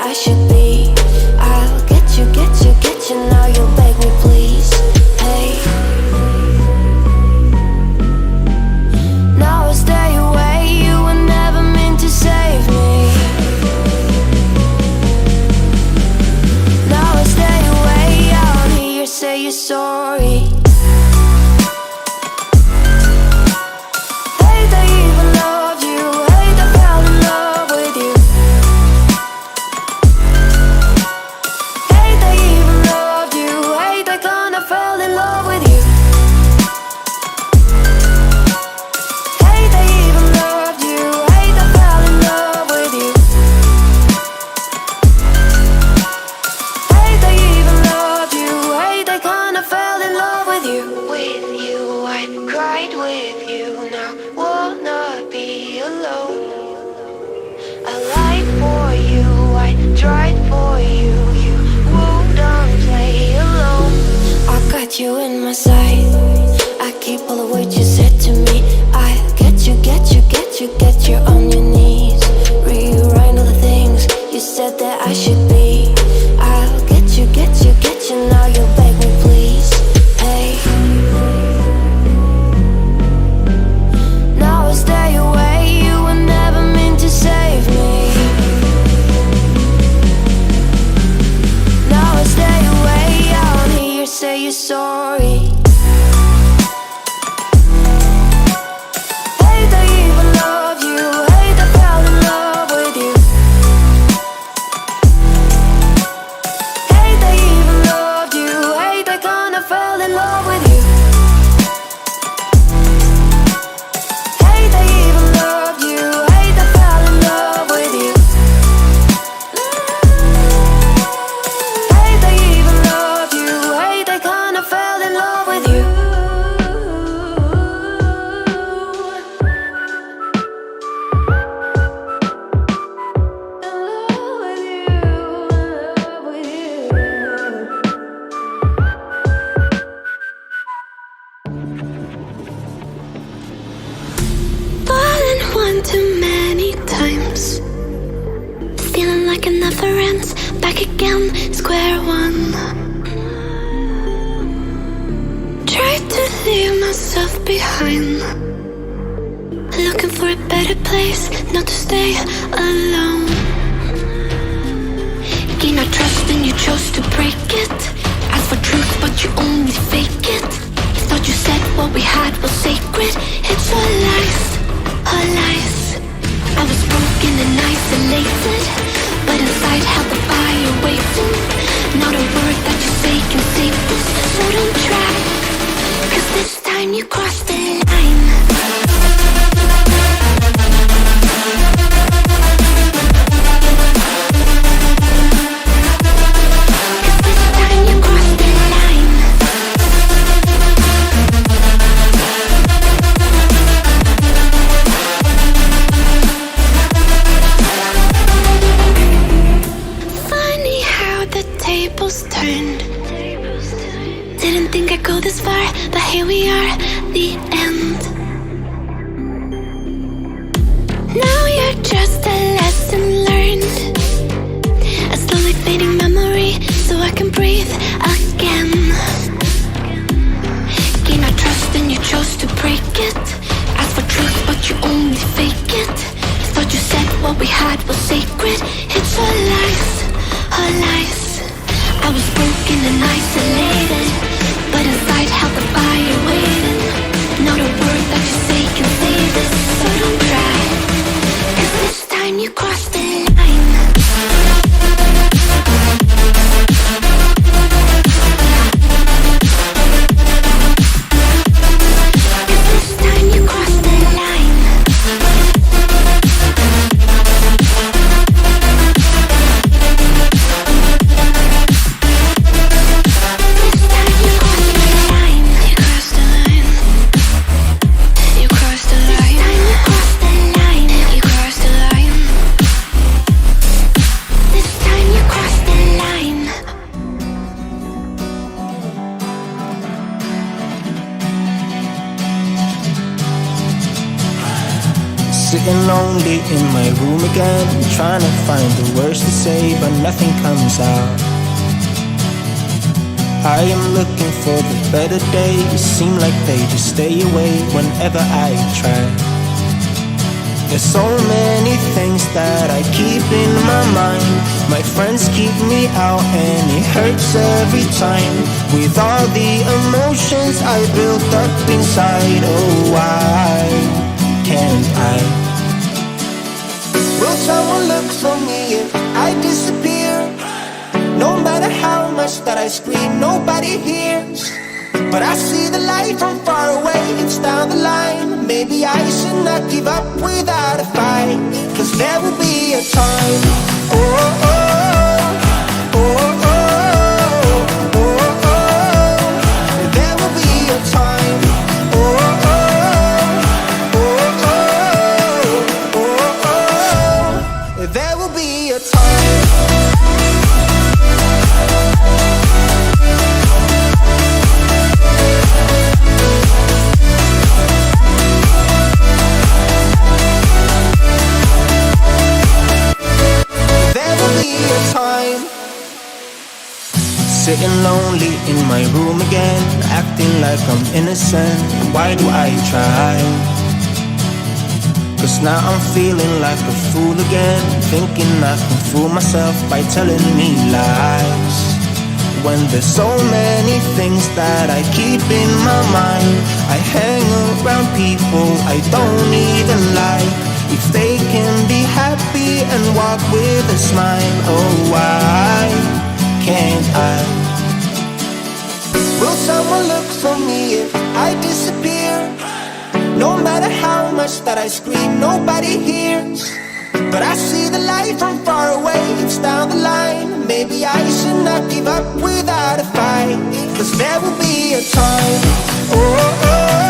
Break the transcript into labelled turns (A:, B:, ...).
A: I should be. I'll get you, now you'll beg me please. Hey, now I stay away, you were never meant to save me. Now I stay away, I don't hear you say you're sorry. You in my sight, I keep all the words you said to me. I get you on your knees. Rewrite all the things you said that I should be. I'll get you, now you'll beg me please. Hey, now I stay away, you were never meant to save me. Now I stay away, I don't hear you say you're sorry. Hate I even love you, hate I fell in love with you. Hate I even loved you, hate I kinda fell in love with you. Hate I even loved you, hate I fell in love with you. Hate I even loved you, hate I kinda fell in love with you. Fallen one too many times, feeling like it never ends. Back again, square one. Tried to leave myself behind, looking for a better place, not to stay alone. Gain our trust and you chose to break it. Ask for truth but you only fake it. Thought you said what we had was sacred. It's all lies, all lies. I was broken and isolated, but inside held the fire waiting. Not a word that you say can save this, so don't try, 'cause this time you crossed the line. Didn't think I'd go this far, but here we are, the end. Now you're just a lesson learned, a slowly fading memory, so I can breathe again. Gain our trust and you chose to break it. Ask for truth but you only fake it. Thought you said what we had was sacred. It's all lies, all lies. I was broken and isolated, but inside held the fire waiting. Not a word that you say can save this, so don't try, 'cause this time you crossed the line.
B: lonely in my room again, trying to find the words to say, but nothing comes out. I am looking for the better days, seem like they just stay away whenever I try. There's so many things that I keep in my mind. My friends keep me out and it hurts every time. With all the emotions I built up inside, oh why can't I? Will someone look for me if I disappear? No matter how much that I scream, nobody hears. But I see the light from far away, it's down the line. Maybe I should not give up without a fight, 'cause there will be a time. Oh, oh, oh, oh, oh, oh, oh. There will be a time. Oh, oh, oh, oh, oh, oh, oh. There will be a time. Sitting lonely in my room again, acting like I'm innocent. Why do I try? 'Cause now I'm feeling like a fool again, thinking I can fool myself by telling me lies. When there's so many things that I keep in my mind, I hang around people I don't even like. If they can be happy and walk with a smile, oh why can't I? Will someone look for me if I disappear? No matter how much that I scream, nobody hears. But I see the light from far away, it's down the line. Maybe I should not give up without a fight, 'cause there will be a time. Oh, oh, oh.